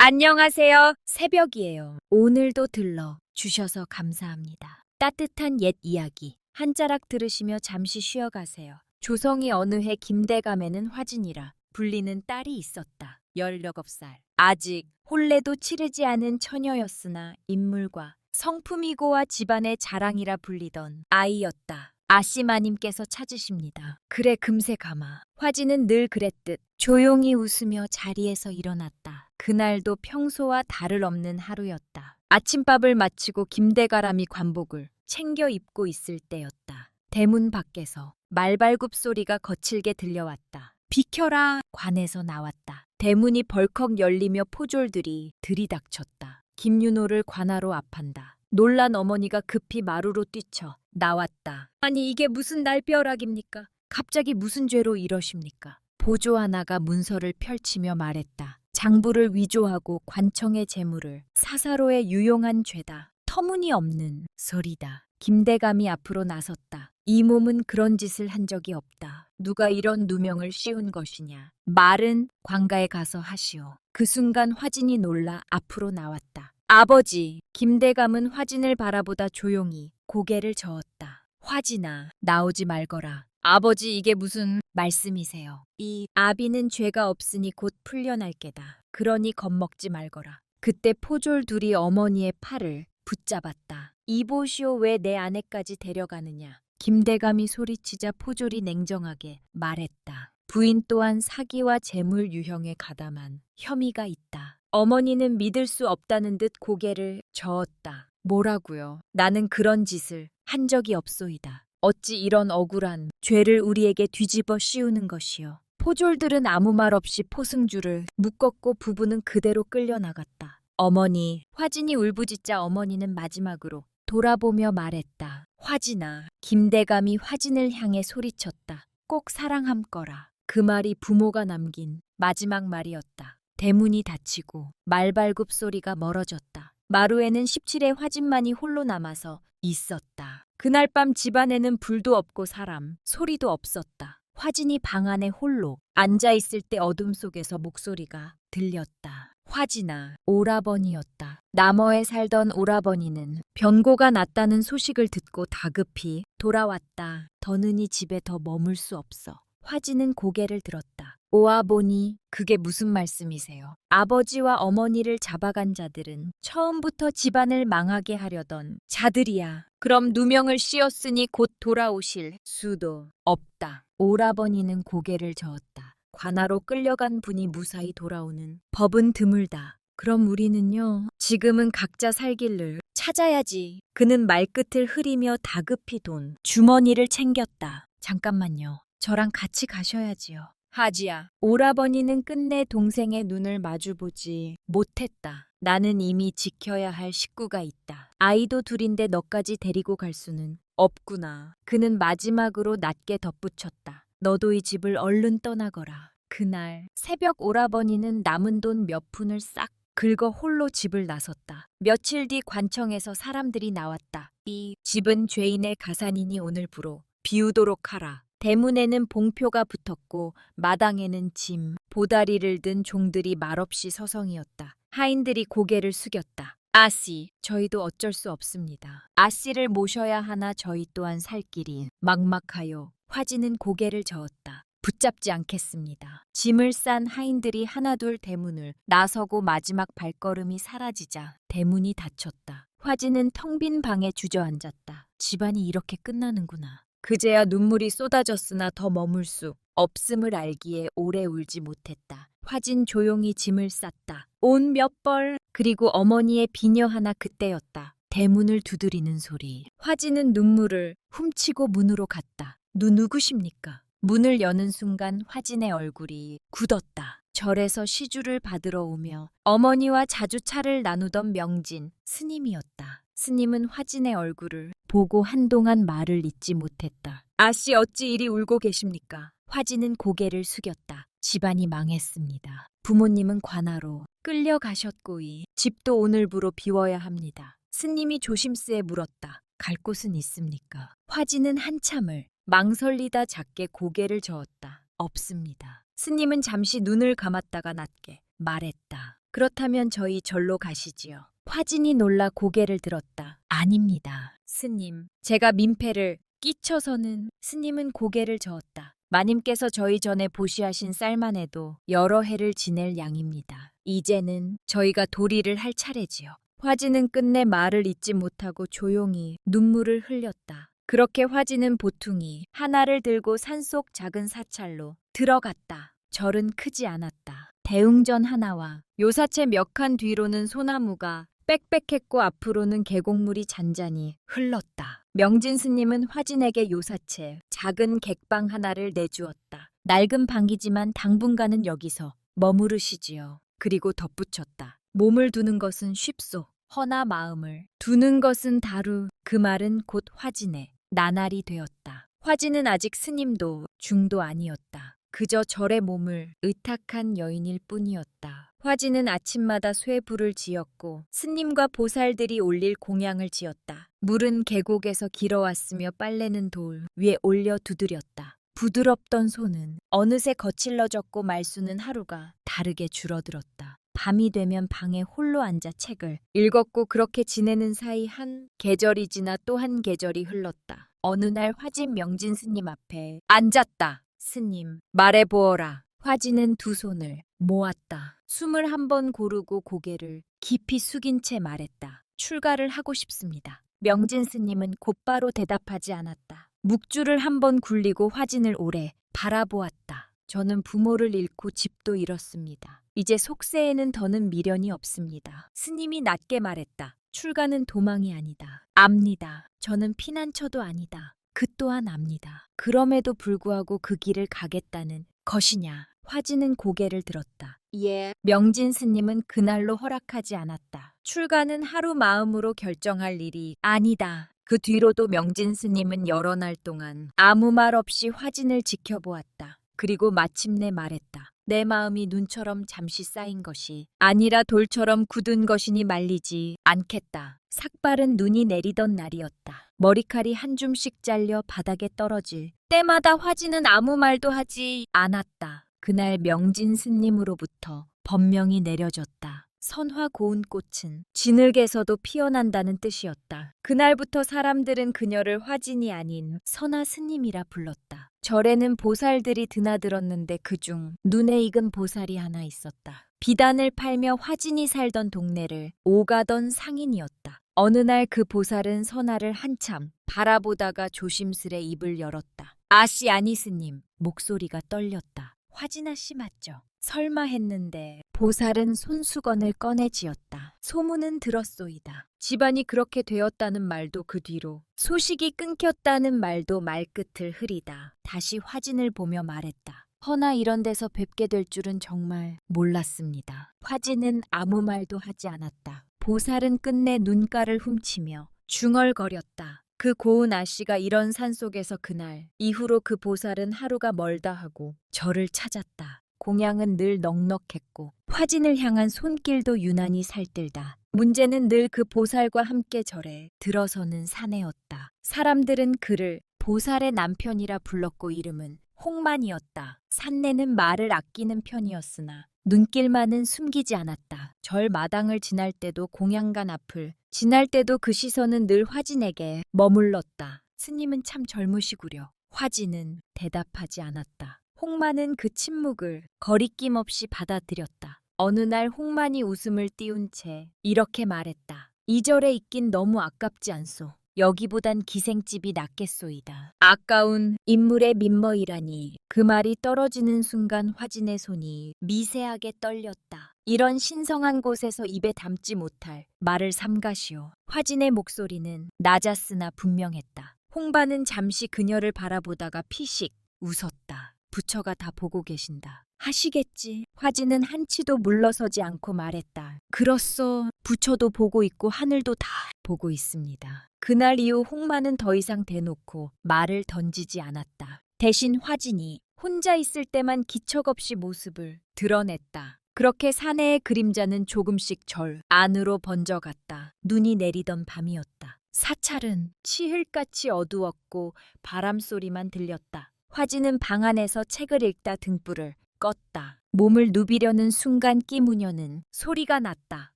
안녕하세요. 새벽이에요. 오늘도 들러 주셔서 감사합니다. 따뜻한 옛 이야기 한 자락 들으시며 잠시 쉬어가세요. 조성이 어느 해 김대감에는 화진이라 불리는 딸이 있었다. 17살. 아직 혼례도 치르지 않은 처녀였으나 인물과 성품이고와 집안의 자랑이라 불리던 아이였다. 아씨마님께서 찾으십니다. 그래 금세 가마. 화진은 늘 그랬듯 조용히 웃으며 자리에서 일어났다. 그날도 평소와 다를 없는 하루였다. 아침밥을 마치고 김대가람이 관복을 챙겨 입고 있을 때였다. 대문 밖에서 말발굽 소리가 거칠게 들려왔다. 비켜라! 관에서 나왔다. 대문이 벌컥 열리며 포졸들이 들이닥쳤다. 김윤호를 관하로 앞한다. 놀란 어머니가 급히 마루로 뛰쳐 나왔다. 아니 이게 무슨 날벼락입니까? 갑자기 무슨 죄로 이러십니까? 보조 하나가 문서를 펼치며 말했다. 장부를 위조하고 관청의 재물을 사사로에 유용한 죄다. 터무니없는 소리다. 김대감이 앞으로 나섰다. 이 몸은 그런 짓을 한 적이 없다. 누가 이런 누명을 씌운 것이냐. 말은 관가에 가서 하시오. 그 순간 화진이 놀라 앞으로 나왔다. 아버지! 김대감은 화진을 바라보다 조용히 고개를 저었다. 화진아, 나오지 말거라. 아버지 이게 무슨 말씀이세요? 이 아비는 죄가 없으니 곧 풀려날 게다. 그러니 겁먹지 말거라. 그때 포졸 둘이 어머니의 팔을 붙잡았다. 이보시오 왜 내 아내까지 데려가느냐. 김대감이 소리치자 포졸이 냉정하게 말했다. 부인 또한 사기와 재물 유형에 가담한 혐의가 있다. 어머니는 믿을 수 없다는 듯 고개를 저었다. 뭐라고요? 나는 그런 짓을 한 적이 없소이다. 어찌 이런 억울한 죄를 우리에게 뒤집어 씌우는 것이요. 포졸들은 아무 말 없이 포승줄을 묶었고 부부는 그대로 끌려나갔다. 어머니, 화진이 울부짖자 어머니는 마지막으로 돌아보며 말했다. 화진아, 김대감이 화진을 향해 소리쳤다. 꼭 사랑함거라. 그 말이 부모가 남긴 마지막 말이었다. 대문이 닫히고 말발굽 소리가 멀어졌다. 마루에는 17의 화진만이 홀로 남아서 있었다. 그날 밤 집안에는 불도 없고 사람, 소리도 없었다. 화진이 방 안에 홀로 앉아있을 때 어둠 속에서 목소리가 들렸다. 화진아, 오라버니였다. 남어에 살던 오라버니는 변고가 났다는 소식을 듣고 다급히 돌아왔다. 더느니 집에 더 머물 수 없어. 화진은 고개를 들었다. 오아보니, 그게 무슨 말씀이세요? 아버지와 어머니를 잡아간 자들은 처음부터 집안을 망하게 하려던 자들이야. 그럼 누명을 씌웠으니 곧 돌아오실 수도 없다. 오라버니는 고개를 저었다. 관하로 끌려간 분이 무사히 돌아오는 법은 드물다. 그럼 우리는요, 지금은 각자 살 길을 찾아야지. 그는 말끝을 흐리며 다급히 돈 주머니를 챙겼다. 잠깐만요. 저랑 같이 가셔야지요. 하지야. 오라버니는 끝내 동생의 눈을 마주보지 못했다. 나는 이미 지켜야 할 식구가 있다. 아이도 둘인데 너까지 데리고 갈 수는 없구나. 그는 마지막으로 낮게 덧붙였다. 너도 이 집을 얼른 떠나거라. 그날 새벽 오라버니는 남은 돈 몇 푼을 싹 긁어 홀로 집을 나섰다. 며칠 뒤 관청에서 사람들이 나왔다. 이 집은 죄인의 가산이니 오늘부로 비우도록 하라. 대문에는 봉표가 붙었고 마당에는 짐, 보다리를 든 종들이 말없이 서성이었다. 하인들이 고개를 숙였다. 아씨, 저희도 어쩔 수 없습니다. 아씨를 모셔야 하나 저희 또한 살 길이 막막하요. 화진은 고개를 저었다. 붙잡지 않겠습니다. 짐을 싼 하인들이 하나둘 대문을 나서고 마지막 발걸음이 사라지자 대문이 닫혔다. 화진은 텅 빈 방에 주저앉았다. 집안이 이렇게 끝나는구나. 그제야 눈물이 쏟아졌으나 더 머물 수 없음을 알기에 오래 울지 못했다. 화진 조용히 짐을 쌌다. 온 몇 벌, 그리고 어머니의 비녀 하나 그때였다. 대문을 두드리는 소리. 화진은 눈물을 훔치고 문으로 갔다. 누구십니까? 문을 여는 순간 화진의 얼굴이 굳었다. 절에서 시주를 받으러 오며 어머니와 자주 차를 나누던 명진 스님이었다. 스님은 화진의 얼굴을 보고 한동안 말을 잇지 못했다. 아씨 어찌 이리 울고 계십니까? 화진은 고개를 숙였다. 집안이 망했습니다. 부모님은 관하로 끌려가셨고이 집도 오늘부로 비워야 합니다. 스님이 조심스레 물었다. 갈 곳은 있습니까? 화진은 한참을 망설이다 작게 고개를 저었다. 없습니다. 스님은 잠시 눈을 감았다가 낮게 말했다. 그렇다면 저희 절로 가시지요. 화진이 놀라 고개를 들었다. 아닙니다. 스님, 제가 민폐를 끼쳐서는. 스님은 고개를 저었다. 마님께서 저희 전에 보시하신 쌀만 해도 여러 해를 지낼 양입니다. 이제는 저희가 도리를 할 차례지요. 화진은 끝내 말을 잇지 못하고 조용히 눈물을 흘렸다. 그렇게 화진은 보퉁이 하나를 들고 산속 작은 사찰로 들어갔다. 절은 크지 않았다. 대웅전 하나와 요사채 몇 칸 뒤로는 소나무가 빽빽했고 앞으로는 계곡물이 잔잔히 흘렀다. 명진 스님은 화진에게 요사채 작은 객방 하나를 내주었다. 낡은 방이지만 당분간은 여기서 머무르시지요. 그리고 덧붙였다. 몸을 두는 것은 쉽소. 허나 마음을 두는 것은 다루. 그 말은 곧 화진의 나날이 되었다. 화진은 아직 스님도 중도 아니었다. 그저 절의 몸을 의탁한 여인일 뿐이었다. 화진은 아침마다 쇠불을 지었고 스님과 보살들이 올릴 공양을 지었다. 물은 계곡에서 길어왔으며 빨래는 돌 위에 올려 두드렸다. 부드럽던 손은 어느새 거칠러졌고 말수는 하루가 다르게 줄어들었다. 밤이 되면 방에 홀로 앉아 책을 읽었고 그렇게 지내는 사이 한 계절이 지나 또 한 계절이 흘렀다. 어느 날 화진 명진 스님 앞에 앉았다. 스님, 말해보어라. 화진은 두 손을 모았다. 숨을 한 번 고르고 고개를 깊이 숙인 채 말했다. 출가를 하고 싶습니다. 명진 스님은 곧바로 대답하지 않았다. 묵주를 한 번 굴리고 화진을 오래 바라보았다. 저는 부모를 잃고 집도 잃었습니다. 이제 속세에는 더는 미련이 없습니다. 스님이 낮게 말했다. 출가는 도망이 아니다. 압니다. 저는 피난처도 아니다. 그 또한 압니다. 그럼에도 불구하고 그 길을 가겠다는 것이냐. 화진은 고개를 들었다. 예. 명진 스님은 그날로 허락하지 않았다. 출가는 하루 마음으로 결정할 일이 아니다. 그 뒤로도 명진 스님은 여러 날 동안 아무 말 없이 화진을 지켜보았다. 그리고 마침내 말했다. 내 마음이 눈처럼 잠시 쌓인 것이 아니라 돌처럼 굳은 것이니 말리지 않겠다. 삭바른 눈이 내리던 날이었다. 머리칼이 한 줌씩 잘려 바닥에 떨어질 때마다 화진은 아무 말도 하지 않았다. 그날 명진 스님으로부터 법명이 내려졌다. 선화 고운 꽃은 진흙에서도 피어난다는 뜻이었다. 그날부터 사람들은 그녀를 화진이 아닌 선화 스님이라 불렀다. 절에는 보살들이 드나들었는데 그중 눈에 익은 보살이 하나 있었다. 비단을 팔며 화진이 살던 동네를 오가던 상인이었다. 어느 날 그 보살은 선화를 한참 바라보다가 조심스레 입을 열었다. 아씨 아니 스님. 목소리가 떨렸다. 화진아 씨 맞죠? 설마 했는데 보살은 손수건을 꺼내 지었다. 소문은 들었소이다. 집안이 그렇게 되었다는 말도 그 뒤로 소식이 끊겼다는 말도 말끝을 흐리다. 다시 화진을 보며 말했다. 허나 이런 데서 뵙게 될 줄은 정말 몰랐습니다. 화진은 아무 말도 하지 않았다. 보살은 끝내 눈가를 훔치며 중얼거렸다. 그 고운 아씨가 이런 산속에서 그날 이후로 그 보살은 하루가 멀다 하고 절을 찾았다. 공양은 늘 넉넉했고 화진을 향한 손길도 유난히 살뜰다. 문제는 늘 그 보살과 함께 절에 들어서는 사내였다. 사람들은 그를 보살의 남편이라 불렀고 이름은 홍만이었다. 산내는 말을 아끼는 편이었으나 눈길만은 숨기지 않았다. 절 마당을 지날 때도 공양간 앞을 지날 때도 그 시선은 늘 화진에게 머물렀다. 스님은 참 젊으시구려. 화진은 대답하지 않았다. 홍만은 그 침묵을 거리낌 없이 받아들였다. 어느 날 홍만이 웃음을 띄운 채 이렇게 말했다. 이 절에 있긴 너무 아깝지 않소. 여기보단 기생집이 낫겠소이다. 아까운 인물의 민머이라니. 그 말이 떨어지는 순간 화진의 손이 미세하게 떨렸다. 이런 신성한 곳에서 입에 담지 못할 말을 삼가시오. 화진의 목소리는 낮았으나 분명했다. 홍반은 잠시 그녀를 바라보다가 피식 웃었다. 부처가 다 보고 계신다. 하시겠지. 화진은 한치도 물러서지 않고 말했다. 그렇소. 부처도 보고 있고 하늘도 다 보고 있습니다. 그날 이후 홍만은 더 이상 대놓고 말을 던지지 않았다. 대신 화진이 혼자 있을 때만 기척없이 모습을 드러냈다. 그렇게 사내의 그림자는 조금씩 절 안으로 번져갔다. 눈이 내리던 밤이었다. 사찰은 치흘같이 어두웠고 바람소리만 들렸다. 화진은 방 안에서 책을 읽다 등불을 껐다. 몸을 누비려는 순간 끼무녀는 소리가 났다.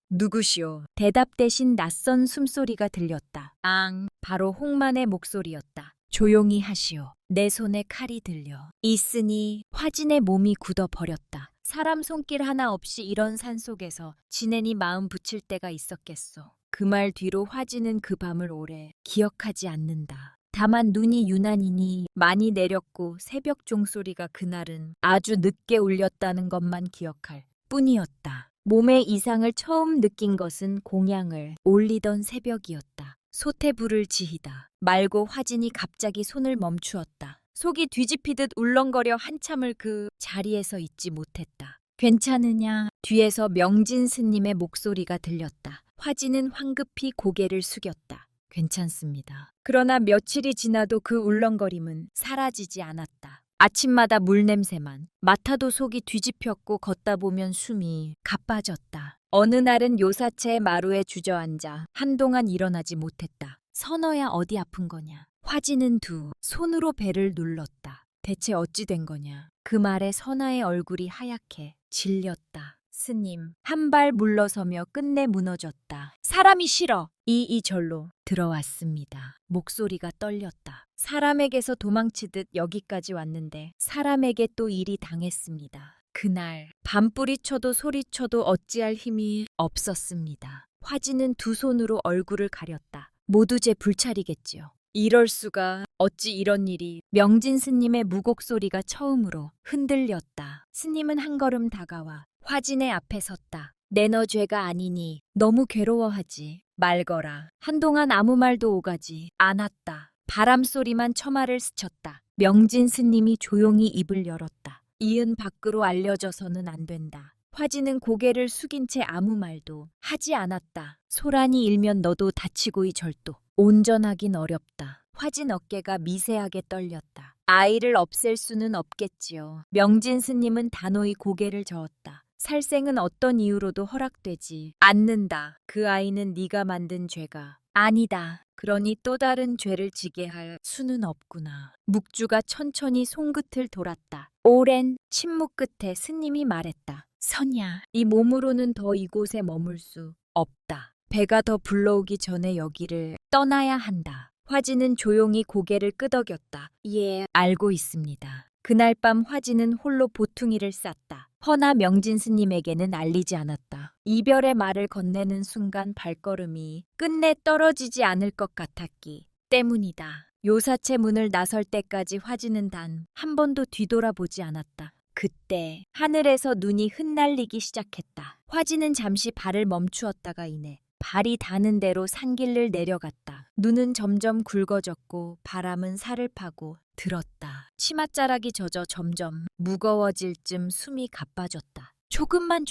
누구시오? 대답 대신 낯선 숨소리가 들렸다. 앙, 바로 홍만의 목소리였다. 조용히 하시오. 내 손에 칼이 들려 있으니 화진의 몸이 굳어버렸다. 사람 손길 하나 없이 이런 산속에서 지내니 마음 붙일 때가 있었겠소. 그 말 뒤로 화진은 그 밤을 오래 기억하지 않는다. 다만 눈이 유난히니 많이 내렸고 새벽 종소리가 그날은 아주 늦게 울렸다는 것만 기억할 뿐이었다. 몸의 이상을 처음 느낀 것은 공양을 올리던 새벽이었다. 솥에 지히다 말고 화진이 갑자기 손을 멈추었다. 속이 뒤집히듯 울렁거려 한참을 그 자리에서 있지 못했다. 괜찮으냐? 뒤에서 명진 스님의 목소리가 들렸다. 화진은 황급히 고개를 숙였다. 괜찮습니다. 그러나 며칠이 지나도 그 울렁거림은 사라지지 않았다. 아침마다 물냄새만 맡아도 속이 뒤집혔고 걷다 보면 숨이 가빠졌다. 어느 날은 요사체 마루에 주저앉아 한동안 일어나지 못했다. 선어야 어디 아픈 거냐? 화진은 두 손으로 배를 눌렀다. 대체 어찌 된 거냐? 그 말에 선아의 얼굴이 하얗게 질렸다. 스님, 한 발 물러서며 끝내 무너졌다. 사람이 싫어. 이 절로 들어왔습니다. 목소리가 떨렸다. 사람에게서 도망치듯 여기까지 왔는데 사람에게 또 일이 당했습니다. 그날 밤불이 쳐도 소리쳐도 어찌할 힘이 없었습니다. 화진은 두 손으로 얼굴을 가렸다. 모두 제 불찰이겠지요. 이럴 수가, 어찌 이런 일이. 명진 스님의 무곡 소리가 처음으로 흔들렸다. 스님은 한 걸음 다가와 화진의 앞에 섰다. 내 너 죄가 아니니 너무 괴로워하지 말거라. 한동안 아무 말도 오가지 않았다. 바람 소리만 처마를 스쳤다. 명진 스님이 조용히 입을 열었다. 이은 밖으로 알려져서는 안 된다. 화진은 고개를 숙인 채 아무 말도 하지 않았다. 소란이 일면 너도 다치고이 절도 온전하긴 어렵다. 화진 어깨가 미세하게 떨렸다. 아이를 없앨 수는 없겠지요. 명진 스님은 단호히 고개를 저었다. 살생은 어떤 이유로도 허락되지 않는다. 그 아이는 네가 만든 죄가 아니다. 그러니 또 다른 죄를 지게 할 수는 없구나. 묵주가 천천히 손끝을 돌았다. 오랜 침묵 끝에 스님이 말했다. 선야, 이 몸으로는 더 이곳에 머물 수 없다. 배가 더 불러오기 전에 여기를 떠나야 한다. 화진은 조용히 고개를 끄덕였다. 예, 알고 있습니다. 그날 밤 화진은 홀로 보퉁이를 쌌다. 허나 명진 스님에게는 알리지 않았다. 이별의 말을 건네는 순간 발걸음이 끝내 떨어지지 않을 것 같았기 때문이다. 요사체 문을 나설 때까지 화진은 단 한 번도 뒤돌아보지 않았다. 그때 하늘에서 눈이 흩날리기 시작했다. 화진은 잠시 발을 멈추었다가 이내 발이 닿는 대로 산길을 내려갔다. 눈은 점점 굵어졌고 바람은 살을 파고 들었다. 치맛자락이 젖어 점점 무거워질 쯤 숨이 가빠졌다. 조금만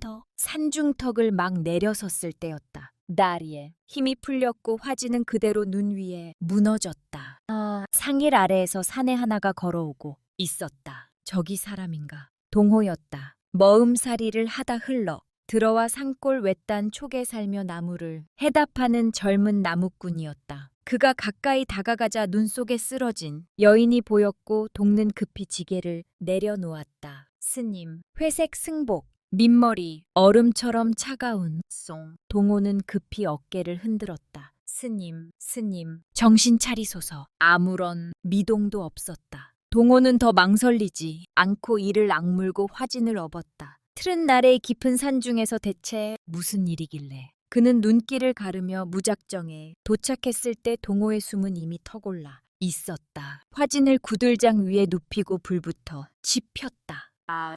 더 산중턱을 막 내려섰을 때였다. 다리에 힘이 풀렸고 화진은 그대로 눈 위에 무너졌다. 상일 아래에서 사내 하나가 걸어오고 있었다. 저기 사람인가? 동호였다. 머음살이를 하다 흘러 들어와 산골 외딴 촉에 살며 나무를 해답하는 젊은 나무꾼이었다. 그가 가까이 다가가자 눈 속에 쓰러진 여인이 보였고 동는 급히 지게를 내려놓았다. 스님, 회색 승복, 민머리, 얼음처럼 차가운 송. 동호는 급히 어깨를 흔들었다. 스님, 정신 차리소서. 아무런 미동도 없었다. 동호는 더 망설이지 않고 이를 악물고 화진을 업었다. 트른 날의 깊은 산중에서 대체 무슨 일이길래. 그는 눈길을 가르며 무작정에 도착했을 때 동호의 숨은 이미 터골라 있었다. 화진을 구들장 위에 눕히고 불부터 지폈다.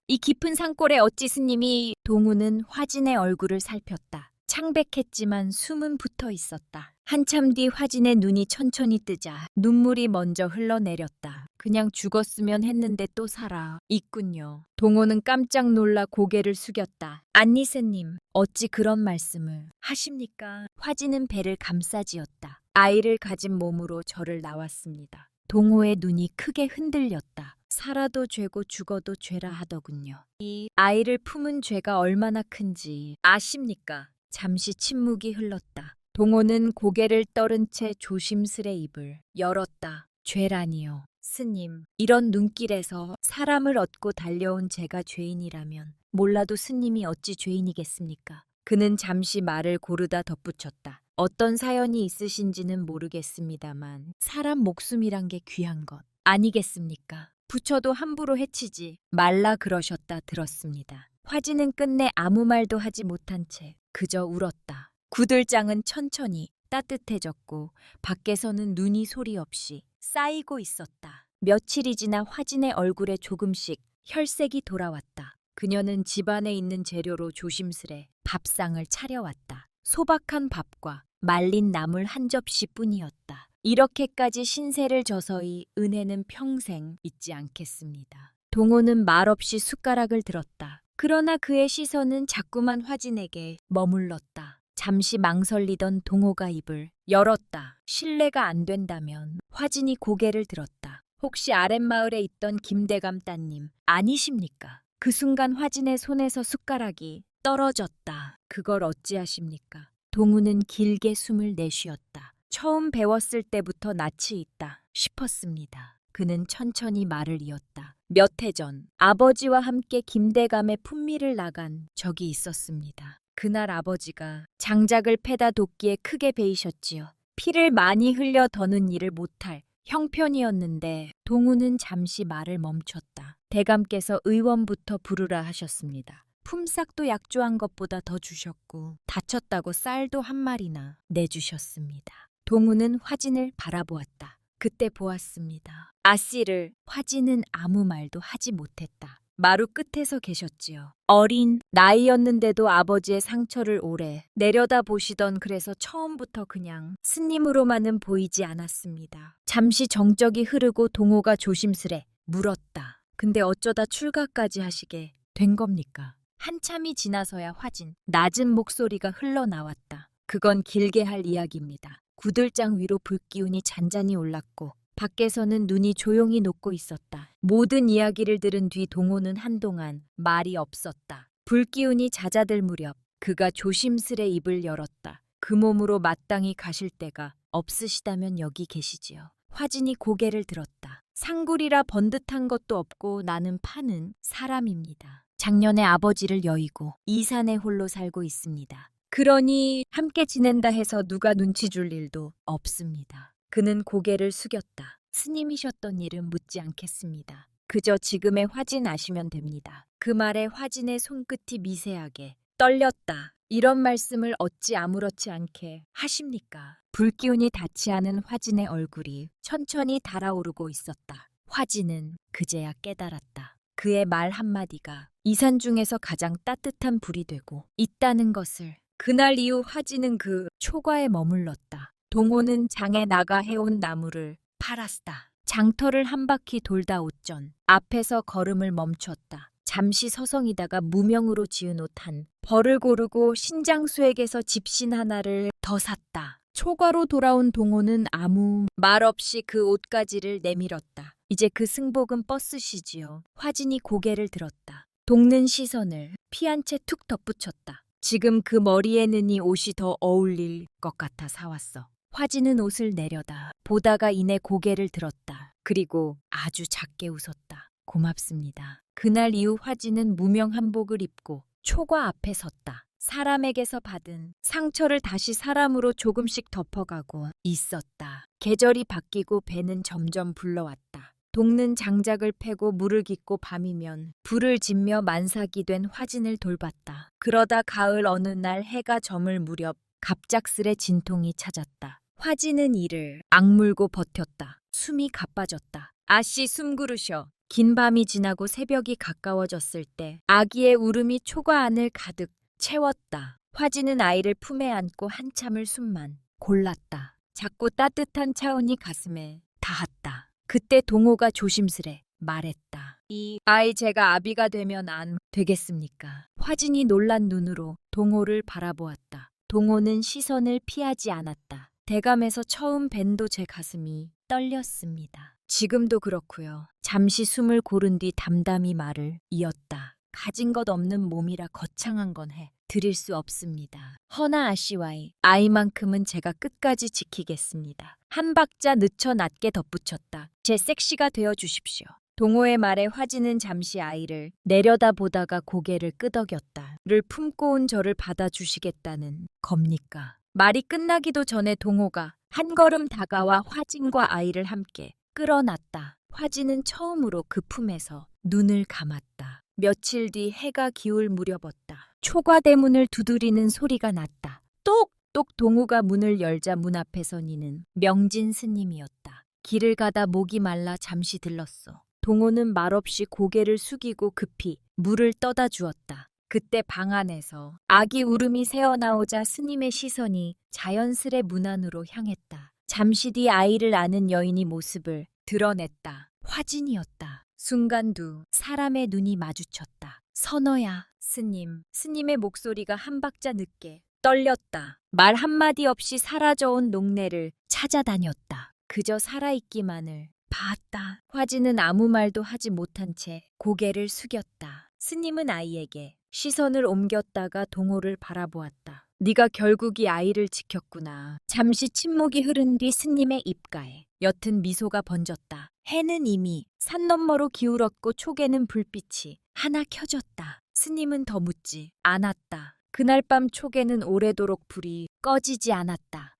이 깊은 산골에 어찌 스님이. 동우는 화진의 얼굴을 살폈다. 창백했지만 숨은 붙어 있었다. 한참 뒤 화진의 눈이 천천히 뜨자 눈물이 먼저 흘러내렸다. 그냥 죽었으면 했는데 또 살아 있군요. 동호는 깜짝 놀라 고개를 숙였다. 안니세님, 어찌 그런 말씀을 하십니까? 화진은 배를 감싸지었다. 아이를 가진 몸으로 절을 나왔습니다. 동호의 눈이 크게 흔들렸다. 살아도 죄고 죽어도 죄라 하더군요. 이 아이를 품은 죄가 얼마나 큰지 아십니까? 잠시 침묵이 흘렀다. 동호는 고개를 떨은 채 조심스레 입을 열었다. 죄라니요. 스님, 이런 눈길에서 사람을 얻고 달려온 제가 죄인이라면 몰라도 스님이 어찌 죄인이겠습니까? 그는 잠시 말을 고르다 덧붙였다. 어떤 사연이 있으신지는 모르겠습니다만 사람 목숨이란 게 귀한 것 아니겠습니까? 부처도 함부로 해치지 말라 그러셨다 들었습니다. 화진은 끝내 아무 말도 하지 못한 채 그저 울었다. 구들장은 천천히 따뜻해졌고 밖에서는 눈이 소리 없이 쌓이고 있었다. 며칠이 지나 화진의 얼굴에 조금씩 혈색이 돌아왔다. 그녀는 집안에 있는 재료로 조심스레 밥상을 차려왔다. 소박한 밥과 말린 나물 한 접시뿐이었다. 이렇게까지 신세를 져서이 은혜는 평생 잊지 않겠습니다. 동호는 말없이 숟가락을 들었다. 그러나 그의 시선은 자꾸만 화진에게 머물렀다. 잠시 망설이던 동호가 입을 열었다. 실례가 안 된다면. 화진이 고개를 들었다. 혹시 아랫마을에 있던 김대감 따님 아니십니까? 그 순간 화진의 손에서 숟가락이 떨어졌다. 그걸 어찌하십니까? 동우는 길게 숨을 내쉬었다. 처음 배웠을 때부터 낯이 있다 싶었습니다. 그는 천천히 말을 이었다. 몇 해 전 아버지와 함께 김대감의 품미를 나간 적이 있었습니다. 그날 아버지가 장작을 패다 도끼에 크게 베이셨지요. 피를 많이 흘려 더는 일을 못할 형편이었는데 동우는 잠시 말을 멈췄다. 대감께서 의원부터 부르라 하셨습니다. 품삯도 약조한 것보다 더 주셨고 다쳤다고 쌀도 한 마리나 내주셨습니다. 동우는 화진을 바라보았다. 그때 보았습니다. 아씨를. 화진은 아무 말도 하지 못했다. 마루 끝에서 계셨지요. 어린 나이였는데도 아버지의 상처를 오래 내려다보시던 그래서 처음부터 그냥 스님으로만은 보이지 않았습니다. 잠시 정적이 흐르고 동호가 조심스레 물었다. 근데 어쩌다 출가까지 하시게 된 겁니까? 한참이 지나서야 화진 낮은 목소리가 흘러나왔다. 그건 길게 할 이야기입니다. 구들장 위로 불기운이 잔잔히 올랐고 밖에서는 눈이 조용히 녹고 있었다. 모든 이야기를 들은 뒤 동호는 한동안 말이 없었다. 불기운이 잦아들 무렵 그가 조심스레 입을 열었다. 그 몸으로 마땅히 가실 데가 없으시다면 여기 계시지요. 화진이 고개를 들었다. 상굴이라 번듯한 것도 없고 나는 파는 사람입니다. 작년에 아버지를 여의고 이 산에 홀로 살고 있습니다. 그러니 함께 지낸다 해서 누가 눈치 줄 일도 없습니다. 그는 고개를 숙였다. 스님이셨던 일은 묻지 않겠습니다. 그저 지금의 화진 아시면 됩니다. 그 말에 화진의 손끝이 미세하게 떨렸다. 이런 말씀을 어찌 아무렇지 않게 하십니까? 불기운이 닿지 않은 화진의 얼굴이 천천히 달아오르고 있었다. 화진은 그제야 깨달았다. 그의 말 한마디가 이 산 중에서 가장 따뜻한 불이 되고 있다는 것을. 그날 이후 화진은 그 초과에 머물렀다. 동호는 장에 나가 해온 나무를 팔았다. 장터를 한 바퀴 돌다 옷전 앞에서 걸음을 멈췄다. 잠시 서성이다가 무명으로 지은 옷 한 벌을 고르고 신장수에게서 집신 하나를 더 샀다. 초과로 돌아온 동호는 아무 말 없이 그 옷가지를 내밀었다. 이제 그 승복은 버스시지요. 화진이 고개를 들었다. 돕는 시선을 피한 채 툭 덧붙였다. 지금 그 머리에는 이 옷이 더 어울릴 것 같아 사왔어. 화진은 옷을 내려다 보다가 이내 고개를 들었다. 그리고 아주 작게 웃었다. 고맙습니다. 그날 이후 화진은 무명 한복을 입고 초과 앞에 섰다. 사람에게서 받은 상처를 다시 사람으로 조금씩 덮어가고 있었다. 계절이 바뀌고 배는 점점 불러왔다. 돕는 장작을 패고 물을 깃고 밤이면 불을 지며 만삭이 된 화진을 돌봤다. 그러다 가을 어느 날 해가 저물 무렵 갑작스레 진통이 찾았다. 화진은 이를 악물고 버텼다. 숨이 가빠졌다. 아씨 숨 구르셔. 긴 밤이 지나고 새벽이 가까워졌을 때 아기의 울음이 초과 안을 가득 채웠다. 화진은 아이를 품에 안고 한참을 숨만 골랐다. 작고 따뜻한 차원이 가슴에 닿았다. 그때 동호가 조심스레 말했다. 이 아이 제가 아비가 되면 안 되겠습니까? 화진이 놀란 눈으로 동호를 바라보았다. 동호는 시선을 피하지 않았다. 대감에서 처음 뵌도 제 가슴이 떨렸습니다. 지금도 그렇고요. 잠시 숨을 고른 뒤 담담히 말을 이었다. 가진 것 없는 몸이라 거창한 건 해 드릴 수 없습니다. 허나 아씨와이 아이만큼은 제가 끝까지 지키겠습니다. 한 박자 늦춰 낮게 덧붙였다. 제 섹시가 되어 주십시오. 동호의 말에 화진은 잠시 아이를 내려다보다가 고개를 끄덕였다. 를 품고 온 저를 받아주시겠다는 겁니까? 말이 끝나기도 전에 동호가 한 걸음 다가와 화진과 아이를 함께 끌어놨다. 화진은 처음으로 그 품에서 눈을 감았다. 며칠 뒤 해가 기울 무렵었다. 초과대문을 두드리는 소리가 났다. 똑똑. 동우가 문을 열자 문 앞에 선 이는 명진 스님이었다. 길을 가다 목이 말라 잠시 들렀어. 동호는 말없이 고개를 숙이고 급히 물을 떠다 주었다. 그때 방 안에서 아기 울음이 새어나오자 스님의 시선이 자연스레 문 안으로 향했다. 잠시 뒤 아이를 안은 여인이 모습을 드러냈다. 화진이었다. 순간 두 사람의 눈이 마주쳤다. 선어야, 스님. 스님의 목소리가 한 박자 늦게 떨렸다. 말 한마디 없이 사라져온 농내를 찾아다녔다. 그저 살아있기만을 봤다. 화진은 아무 말도 하지 못한 채 고개를 숙였다. 스님은 아이에게 시선을 옮겼다가 동호를 바라보았다. 네가 결국 이 아이를 지켰구나. 잠시 침묵이 흐른 뒤 스님의 입가에 옅은 미소가 번졌다. 해는 이미 산 너머로 기울었고 촉에는 불빛이 하나 켜졌다. 스님은 더 묻지 않았다. 그날 밤 촉에는 오래도록 불이 꺼지지 않았다.